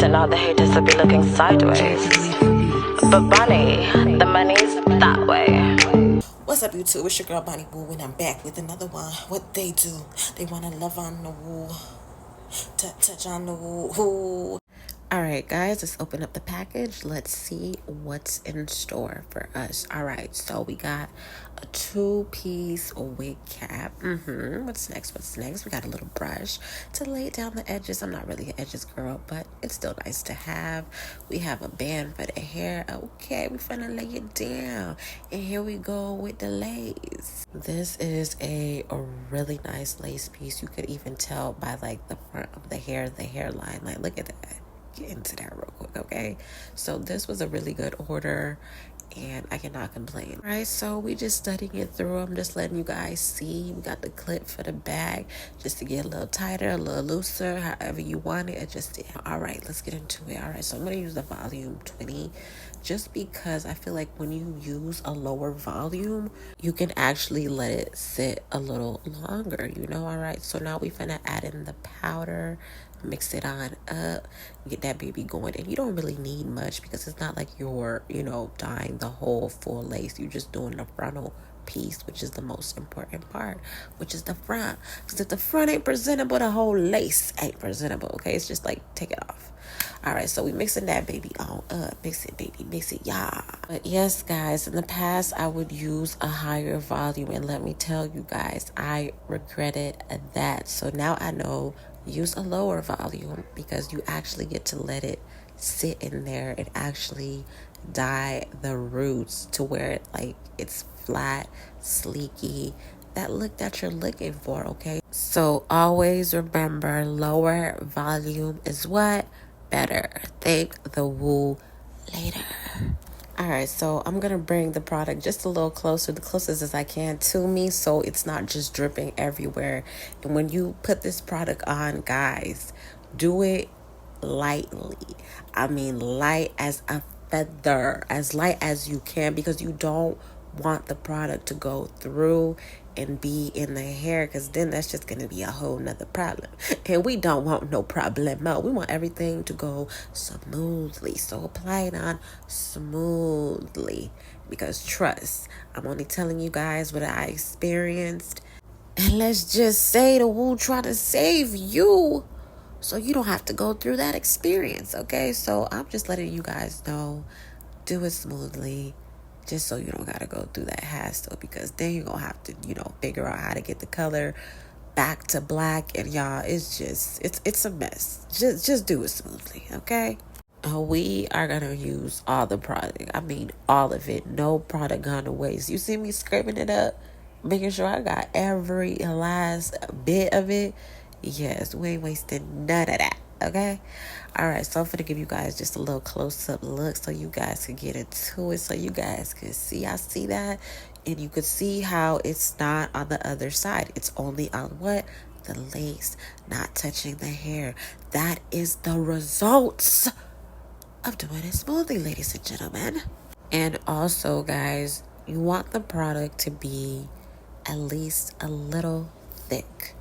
and all the haters will be looking sideways. But Bonnie, the money's that way. What's up, YouTube? It's your girl Bonnie Woo, and I'm back with another one. What they do, they wanna love on the woo, touch on the woo. All right, guys, let's open up the package. Let's see what's in store for us. All right, so we got a 2-piece wig cap. What's next? We got a little brush to lay down the edges. I'm not really an edges girl, but it's still nice to have. We have a band for the hair. Okay, we're finna lay it down. And here we go with the lace. This is a really nice lace piece. You could even tell by like the front of the hairline. Like, look at that. Get into that real quick, okay? So this was a really good order and I cannot complain. All right, so we just studying it through. I'm just letting you guys see. We got the clip for the bag just to get a little tighter, a little looser, however you want it. Adjust it. All right, let's get into it. All right, so I'm gonna use the volume 20 just because I feel like when you use a lower volume, you can actually let it sit a little longer, you know? All right, so now we finna add in the powder, mix it on up, get that baby going. And you don't really need much because it's not like you're, dyeing the whole full lace. You're just doing the frontal piece, which is the most important part, which is the front. Because if the front ain't presentable, the whole lace ain't presentable, okay? It's just like, take it off. All right, so we mixing that baby on up. Mix it, baby, mix it, yeah. But yes, guys, in the past, I would use a higher volume. And let me tell you guys, I regretted that. So now I know, use a lower volume because you actually get to let it sit in there and actually dye the roots to where it's flat, sleeky, that look that you're looking for, okay? So always remember, lower volume is what? Better. Thank the woo later. All right, so I'm going to bring the product just a little closer, the closest as I can to me, so it's not just dripping everywhere. And when you put this product on, guys, do it lightly. I mean, light as a feather, as light as you can, because you don't want the product to go through and be in the hair, because then that's just going to be a whole nother problem. And we don't want no problemo. We want everything to go smoothly. So apply it on smoothly, because trust, I'm only telling you guys what I experienced. And let's just say the woo try to save you, so you don't have to go through that experience, okay? So I'm just letting you guys know, do it smoothly, just so you don't got to go through that hassle, because then you're going to have to, figure out how to get the color back to black. And y'all, it's a mess. Just do it smoothly, okay? We are going to use all the product. I mean, all of it. No product gone to waste. You see me scraping it up, making sure I got every last bit of it. Yes, we ain't wasting none of that, okay? All right, so I'm going to give you guys just a little close-up look so you guys can get into it, so you guys can see. I see that, and you can see how it's not on the other side. It's only on what? The lace, not touching the hair. That is the results of doing it smoothly, ladies and gentlemen. And also, guys, you want the product to be at least a little thick.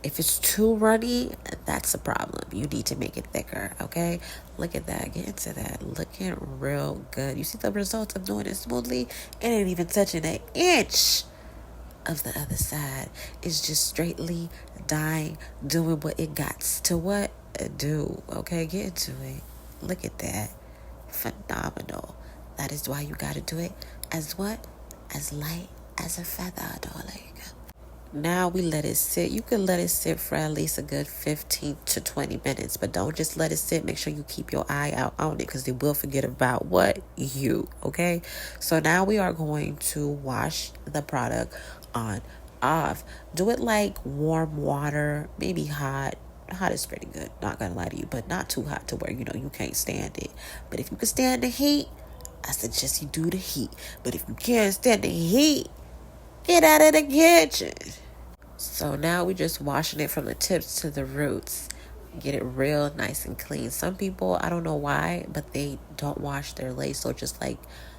If it's too runny, that's a problem. You need to make it thicker, okay? Look at that. Get into that. Looking real good. You see the results of doing it smoothly? It ain't even touching an inch of the other side. It's just straightly dying, doing what it got to what? Do, okay? Get into it. Look at that. Phenomenal. That is why you got to do it as what? As light as a feather, darling. Now we let it sit. You can let it sit for at least a good 15 to 20 minutes, but don't just let it sit. Make sure you keep your eye out on it, because they will forget about what? You, okay? So now we are going to wash the product on off. Do it like warm water, maybe hot. Hot is pretty good, not gonna lie to you, but not too hot to where, you can't stand it. But if you can stand the heat, I suggest you do the heat. But if you can't stand the heat, get out of the kitchen. So now we're just washing it from the tips to the roots. Get it real nice and clean. Some people, I don't know why, but they don't wash their lace, so just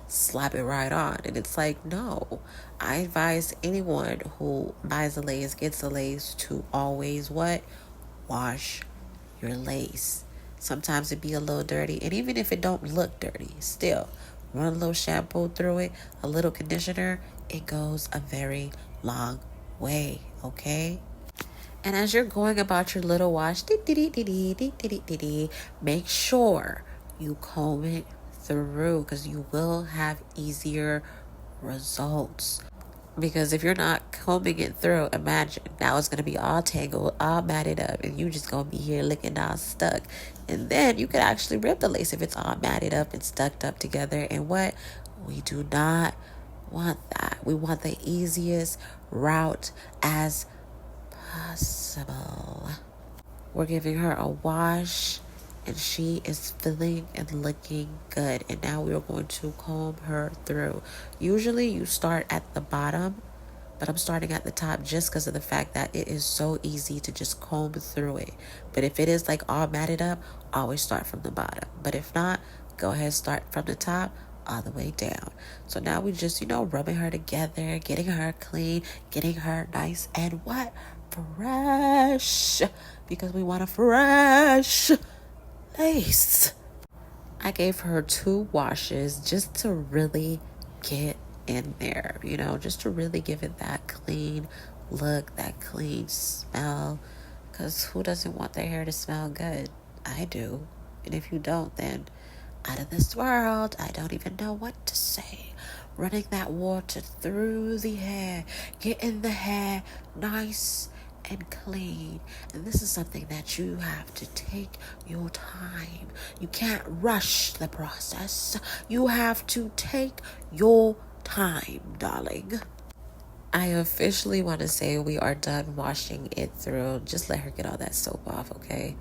slap it right on. And it's like, no. I advise anyone who buys a lace, gets a lace, to always what? Wash your lace. Sometimes it be a little dirty. And even if it don't look dirty, still, run a little shampoo through it, a little conditioner. It goes a very long way, okay? And as you're going about your little wash, make sure you comb it through because you will have easier results. Because if you're not combing it through, imagine now it's going to be all tangled, all matted up, and you just going to be here looking all stuck. And then you could actually rip the lace if it's all matted up and stuck up together. And what? We do not want that. We want the easiest route as possible. We're giving her a wash and she is feeling and looking good. And now we're going to comb her through. Usually you start at the bottom, but I'm starting at the top just because of the fact that it is so easy to just comb through it. But if it is like all matted up, always start from the bottom. But if not, go ahead, start from the top all the way down. So now we just, rubbing her together, getting her clean, getting her nice and what? Fresh. Because we want a fresh lace. I gave her 2 washes just to really get in there, just to really give it that clean look, that clean smell. Because who doesn't want their hair to smell good? I do. And if you don't, then out of this world, I don't even know what to say. Running that water through the hair, getting the hair nice and clean. And this is something that you have to take your time. You can't rush the process. You have to take your time, darling. I officially want to say we are done washing it through. Just let her get all that soap off, okay?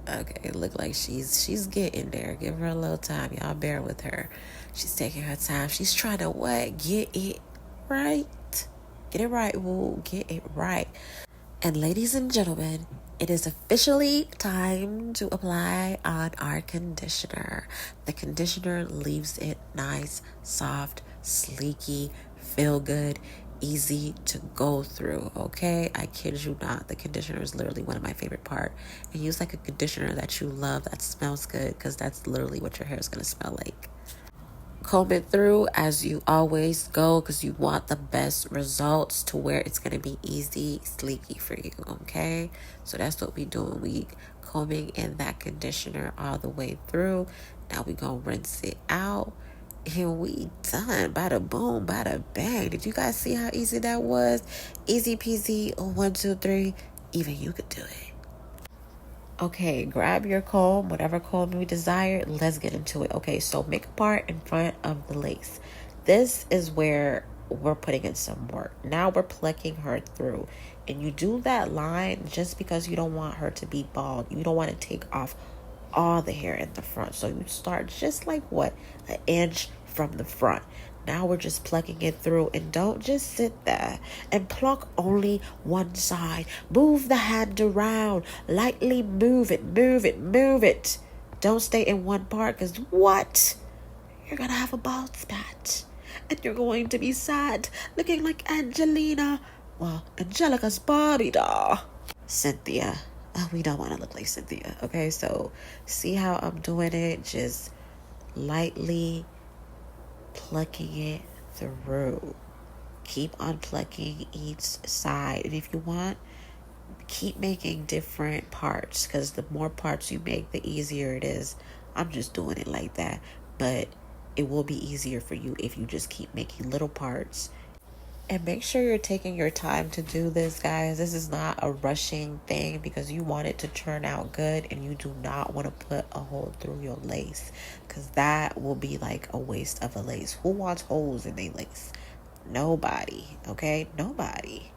Okay, it look like she's getting there. Give her a little time. Y'all bear with her. She's taking her time. She's trying to what? Get it right. Get it right, woo. Get it right. And ladies and gentlemen, it is officially time to apply on our conditioner. The conditioner leaves it nice, soft, sleeky, feel good, easy to go through, okay? I kid you not. The conditioner is literally one of my favorite parts. And use like a conditioner that you love that smells good because that's literally what your hair is going to smell like. Comb it through as you always go because you want the best results to where it's going to be easy, sleeky for you, okay? So that's what we doing. We combing in that conditioner all the way through. Now we going to rinse it out. And we done. Bada boom, bada bang. Did you guys see how easy that was? Easy peasy. 1, 2, 3. Even you could do it. Okay, grab your comb, whatever comb you desire. Let's get into it. Okay, so make a part in front of the lace. This is where we're putting in some work. Now we're plucking her through. And you do that line just because you don't want her to be bald. You don't want to take off all the hair in the front. So you start just like what? An inch from the front. Now we're just plucking it through, and don't just sit there and pluck only one side. Move the hand around. Lightly move it, move it, move it. Don't stay in one part because what? You're going to have a bald spot. And you're going to be sad, looking like Angelina. Well, Angelica's Barbie doll. Cynthia. Oh, we don't want to look like Cynthia. Okay, so see how I'm doing it? Just lightly plucking it through. Keep on plucking each side. And if you want, keep making different parts because the more parts you make, the easier it is. I'm just doing it like that. But it will be easier for you if you just keep making little parts. And make sure you're taking your time to do this, guys. This is not a rushing thing because you want it to turn out good and you do not want to put a hole through your lace because that will be like a waste of a lace. Who wants holes in their lace? Nobody, okay? Nobody.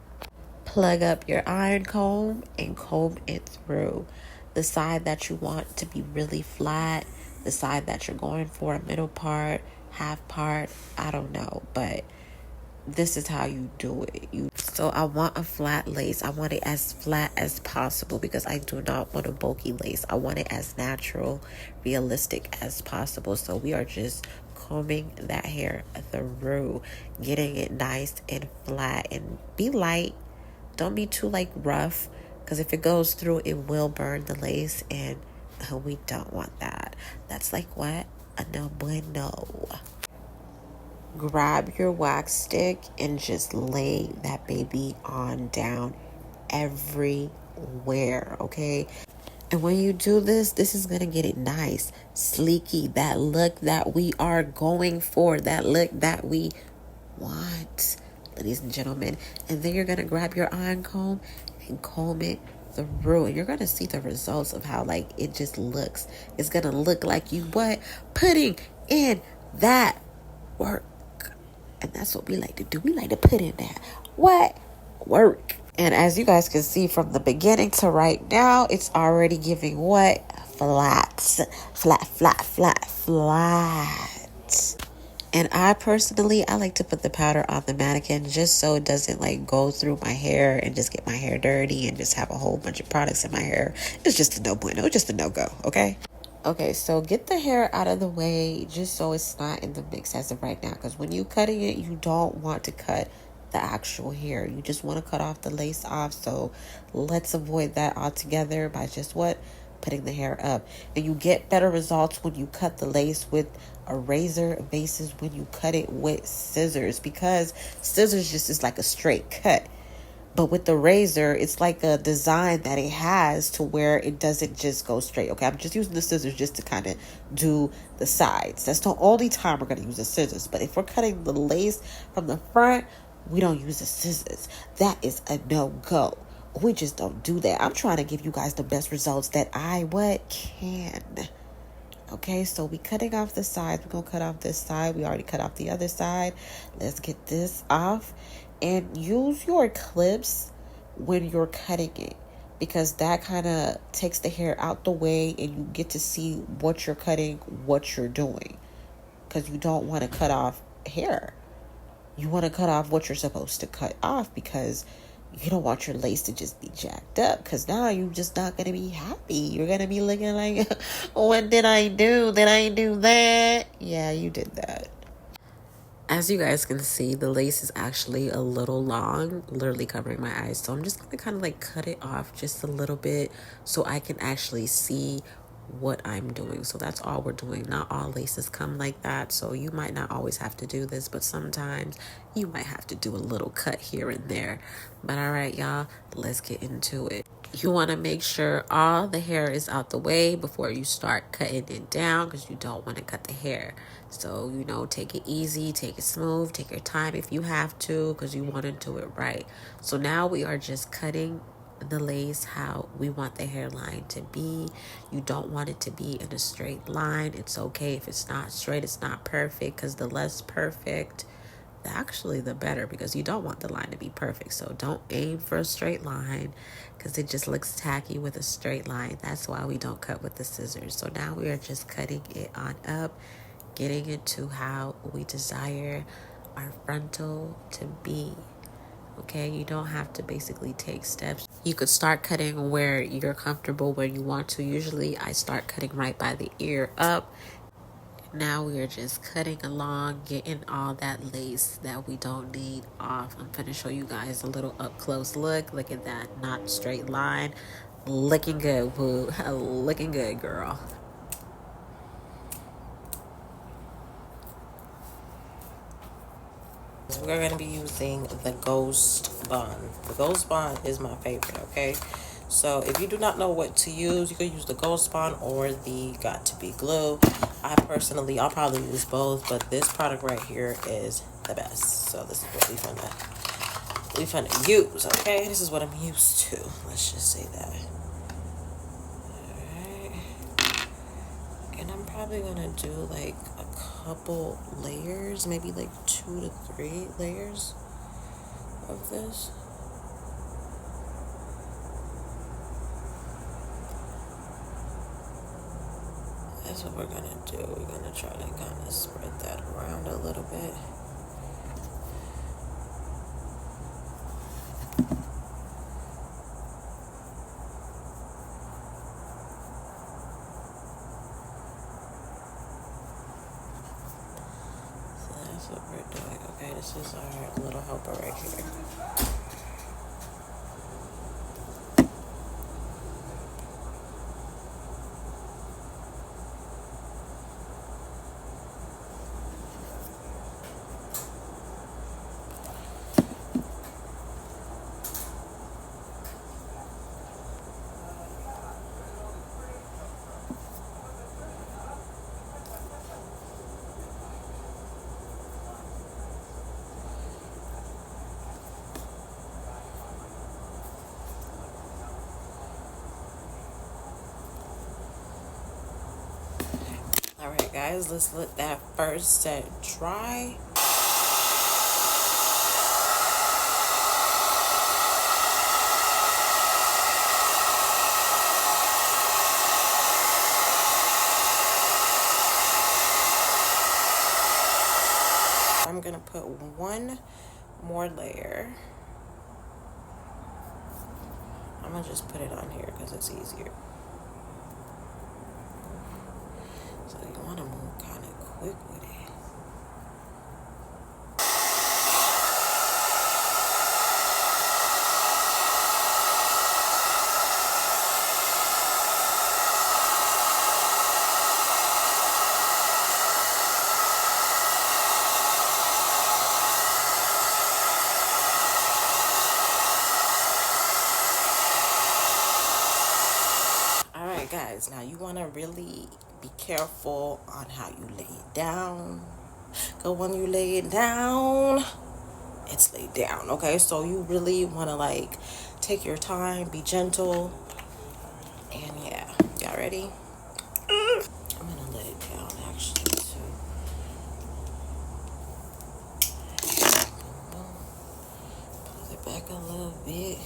Plug up your iron comb and comb it through. The side that you want to be really flat, the side that you're going for a middle part, half part, I don't know, but this is how you do it. So I want a flat lace. I want it as flat as possible because I do not want a bulky lace. I want it as natural, realistic as possible. So we are just combing that hair through, getting it nice and flat, and be light. Don't be too like rough because if it goes through, it will burn the lace and We don't want that. That's like what? A no bueno. Grab your wax stick and just lay that baby on down everywhere, okay? And when you do this, this is going to get it nice, sleeky, that look that we are going for, that look that we want, ladies and gentlemen. And then you're going to grab your iron comb and comb it through. And you're going to see the results of how, like, it just looks. It's going to look like you what? Putting in that work. And that's what we like to do. We like to put in that what? Work. And as you guys can see from the beginning to right now, it's already giving what? Flat. Flat, flat, flat, flat. And I personally, I like to put the powder on the mannequin just so it doesn't like go through my hair and just get my hair dirty and just have a whole bunch of products in my hair. It's just a no bueno. It's just a no-go, okay? Okay, so get the hair out of the way just so it's not in the mix as of right now. Because when you're cutting it, you don't want to cut the actual hair. You just want to cut off the lace off. So let's avoid that altogether by just what? Putting the hair up. And you get better results when you cut the lace with a razor versus when you cut it with scissors. Because scissors just is like a straight cut. But with the razor, it's like a design that it has to where it doesn't just go straight. Okay, I'm just using the scissors just to kind of do the sides. That's the only time we're going to use the scissors. But if we're cutting the lace from the front, we don't use the scissors. That is a no-go. We just don't do that. I'm trying to give you guys the best results that I can. Okay, so we cutting off the sides. We're going to cut off this side. We already cut off the other side. Let's get this off. And use your clips when you're cutting it, because that kind of takes the hair out the way and you get to see what you're cutting, what you're doing. Because you don't want to cut off hair. You want to cut off what you're supposed to cut off, because you don't want your lace to just be jacked up, because now you're just not going to be happy. You're going to be looking like, what did I do? Did I do that? Yeah, you did that. As you guys can see, the lace is actually a little long, literally covering my eyes. So I'm just going to kind of like cut it off just a little bit so I can actually see what I'm doing. So that's all we're doing. Not all laces come like that. So you might not always have to do this, but sometimes you might have to do a little cut here and there. But all right, y'all, let's get into it. You want to make sure all the hair is out the way before you start cutting it down, because you don't want to cut the hair. So, you know, take it easy, take it smooth, take your time if you have to, because you want to do it right. So now we are just cutting the lace how we want the hairline to be. You don't want it to be in a straight line. It's okay if it's not straight, it's not perfect, because the less perfect, actually the better, because you don't want the line to be perfect. So don't aim for a straight line, because it just looks tacky with a straight line. That's why we don't cut with the scissors. So now we are just cutting it on up, getting it to how we desire our frontal to be. Okay, you don't have to basically take steps. You could start cutting where you're comfortable, where you want to. Usually I start cutting right by the ear up. Now we are just cutting along, getting all that lace that we don't need off. I'm going to show you guys a little up close look. Look at that, not straight line. Looking good, boo. Looking good, girl. We're going to be using the Ghost Bond. The Ghost Bond is my favorite, okay? So if you do not know what to use, you can use the Ghost Bond or the Got To Be Glue. I'll probably use both, but this product right here is the best. So this is what we finna use, okay? This is what I'm used to. Let's just say that. Alright. And I'm probably gonna do like a couple layers, maybe like 2 to 3 layers of this. That's what we're gonna do. We're gonna try to kind of spread that around a little bit. So that's what we're doing. Okay, this is our little helper right here. All right, guys, let's let that first set dry. I'm gonna put one more layer. I'm gonna just put it on here because it's easier. So you want to move kind of quick with it. Alright guys, now you want to really be careful on how you lay it down. Because when you lay it down, it's laid down, okay? So you really want to like take your time, be gentle, and yeah. Y'all ready? I'm going to let it down actually too. Pull it back a little bit.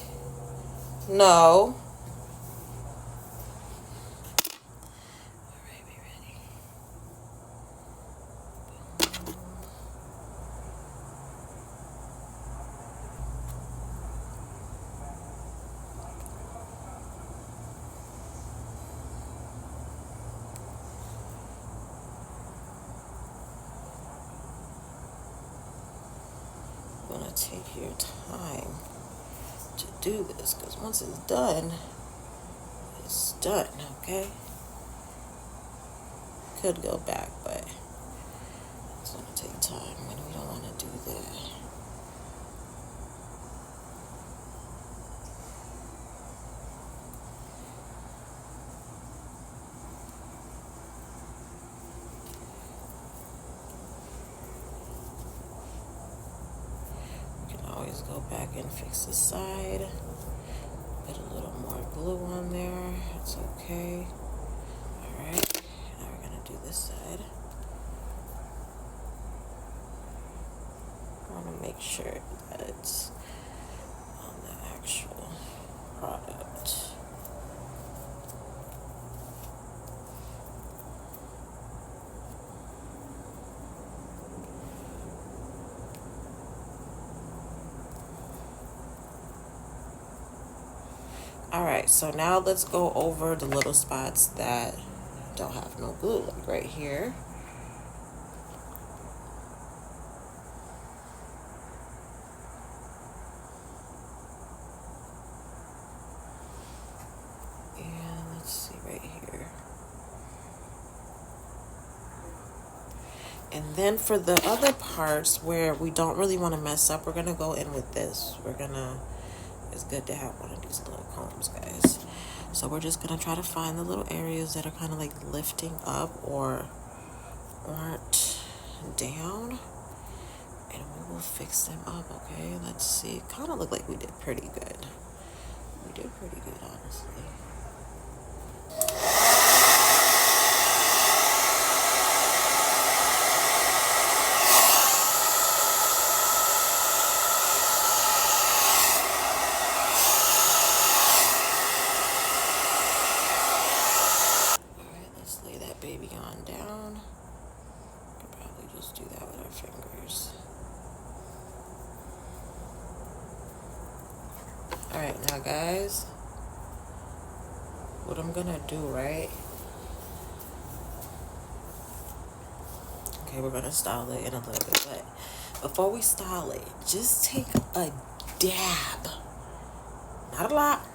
No. Gonna take your time to do this because once it's done, okay? Could go back, but it's gonna take time and we don't want to do that. Always go back and fix the side. Put a little more glue on there. It's okay. Alright, now we're gonna do this side. I want to make sure that it's on the actual product. Alright, so now let's go over the little spots that don't have no glue, like right here. And let's see right here. And then for the other parts where we don't really want to mess up, we're going to go in with this. It's good to have one of these little combs, guys. So we're just going to try to find the little areas that are kind of like lifting up or aren't down. And we will fix them up, okay? Let's see. It kind of looked like we did pretty good. We did pretty good, honestly. Baby on down. Could probably just do that with our fingers. Alright, now guys, what I'm gonna do, right? Okay, we're gonna style it in a little bit, but before we style it, just take a dab. Not a lot,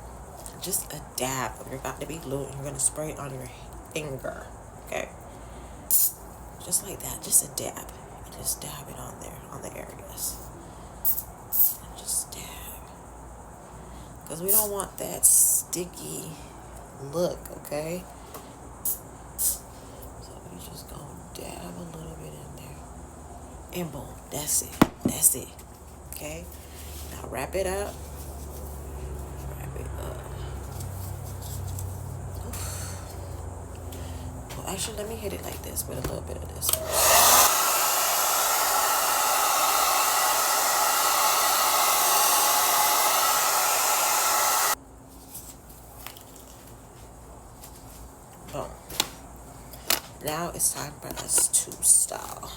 just a dab of your got to be glue, and you're gonna spray it on your finger. Okay, just like that, just a dab, and just dab it on there, on the areas, and just dab, because we don't want that sticky look, okay? So we just gonna dab a little bit in there, and boom, that's it, okay? Now wrap it up. Actually, let me hit it like this with a little bit of this. Boom. Now it's time for us to style.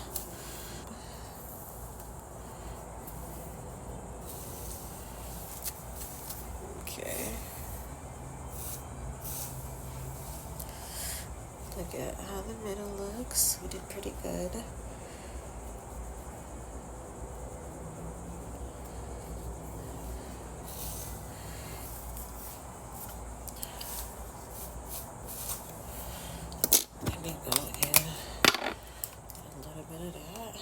Okay. Look at how the middle looks. We did pretty good. Let me go in a little bit of that.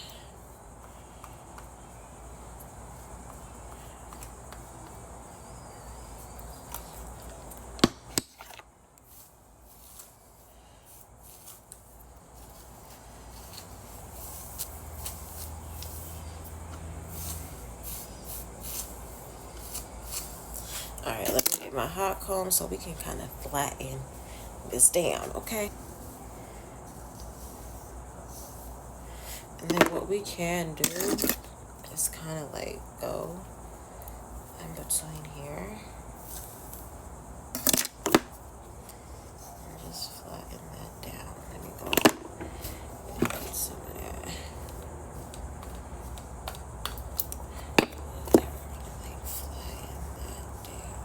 Alright, let me get my hot comb so we can kind of flatten this down, okay? And then what we can do is kind of like go in between here. And just flatten that down. Let me go and get some of that. Like flatten that down.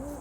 Ooh.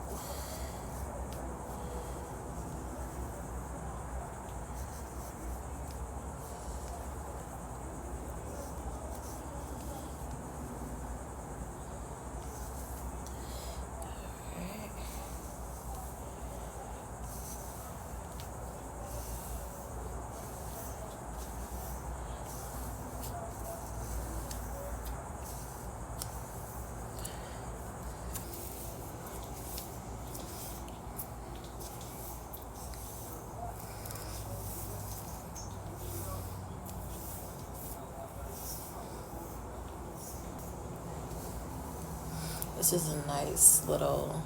This is a nice little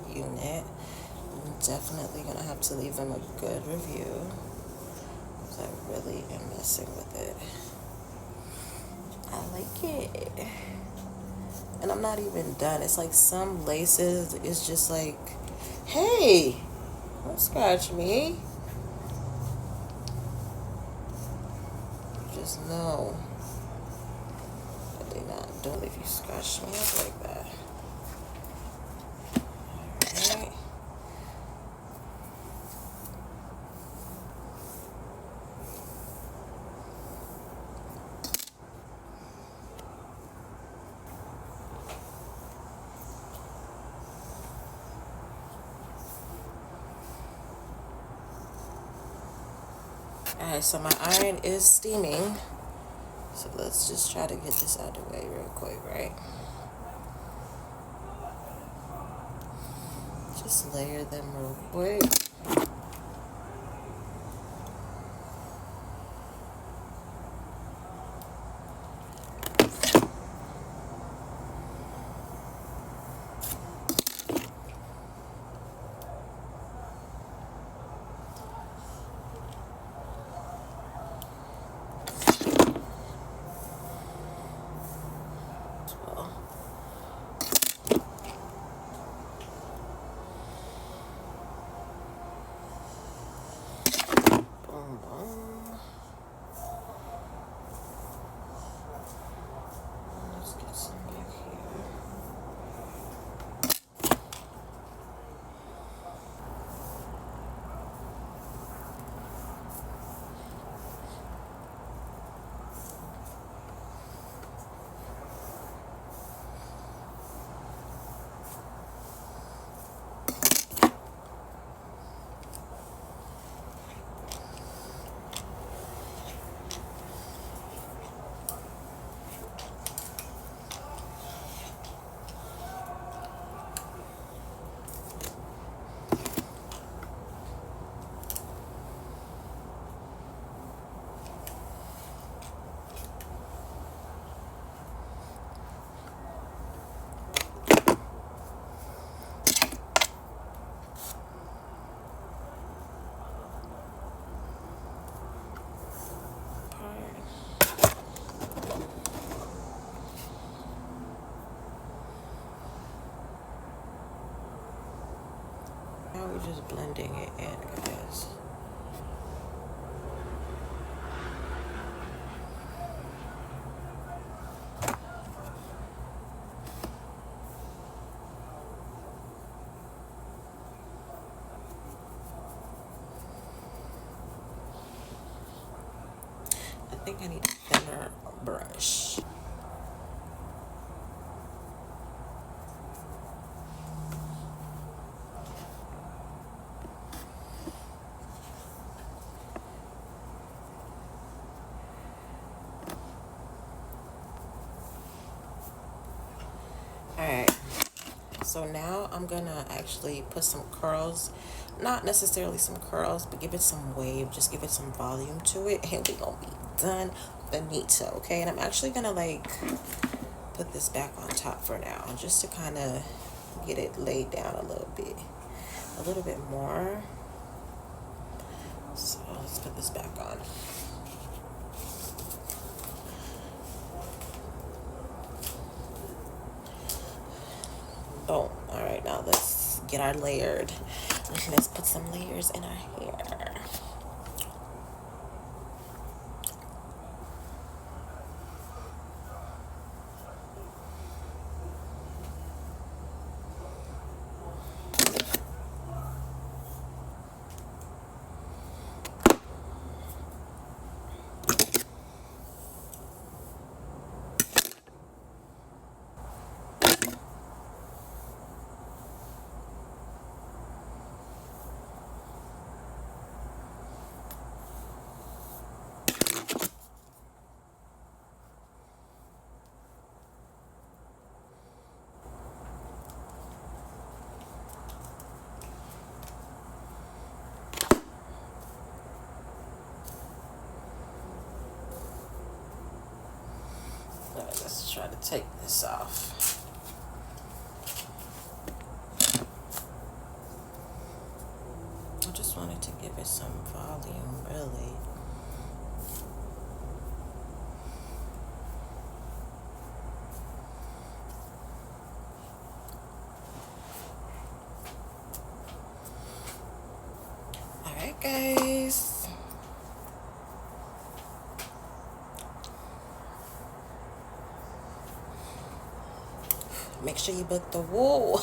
unit. I'm definitely gonna have to leave them a good review because I really am messing with it. I like it. And I'm not even done. It's like some laces, it's just like, hey, don't scratch me. Just know that they're not doing if you scratch me up like that. Alright. Alright, so my iron is steaming. So let's just try to get this out of the way real quick, right? Just layer them real quick. Now we're just blending it in, guys. I think I need a thinner brush. Alright, so now I'm gonna actually put some curls, not necessarily some curls, but give it some wave, just give it some volume to it, and we're gonna be done finito, okay? And I'm actually gonna like put this back on top for now, just to kind of get it laid down a little bit more. So let's put this back on. Boom. All right, now let's get our layered. Let's put some layers in our hair. All right, let's try to take this off. I just wanted to give it some volume, really. All right, guys. Make sure you book the wool.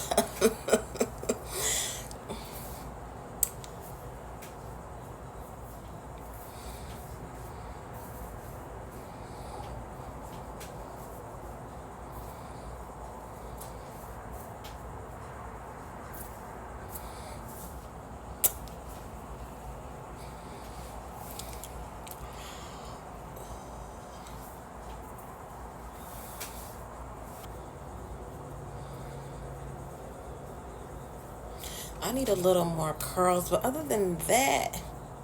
I need a little more curls, but other than that,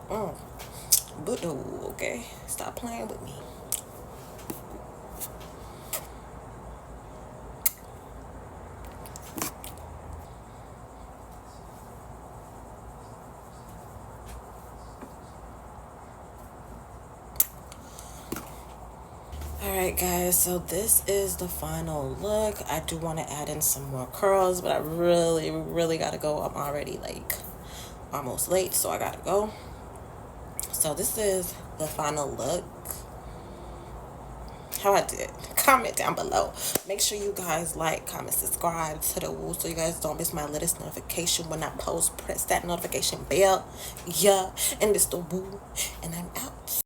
but no, okay? Stop playing with me. Alright guys, so this is the final look. I do want to add in some more curls, but I really gotta go. I'm already like almost late, so I gotta go. So this is the final look. How I did. Comment down below. Make sure you guys like, comment, subscribe to the woo so you guys don't miss my latest notification when I post. Press that notification bell. Yeah, and it's the woo, and I'm out.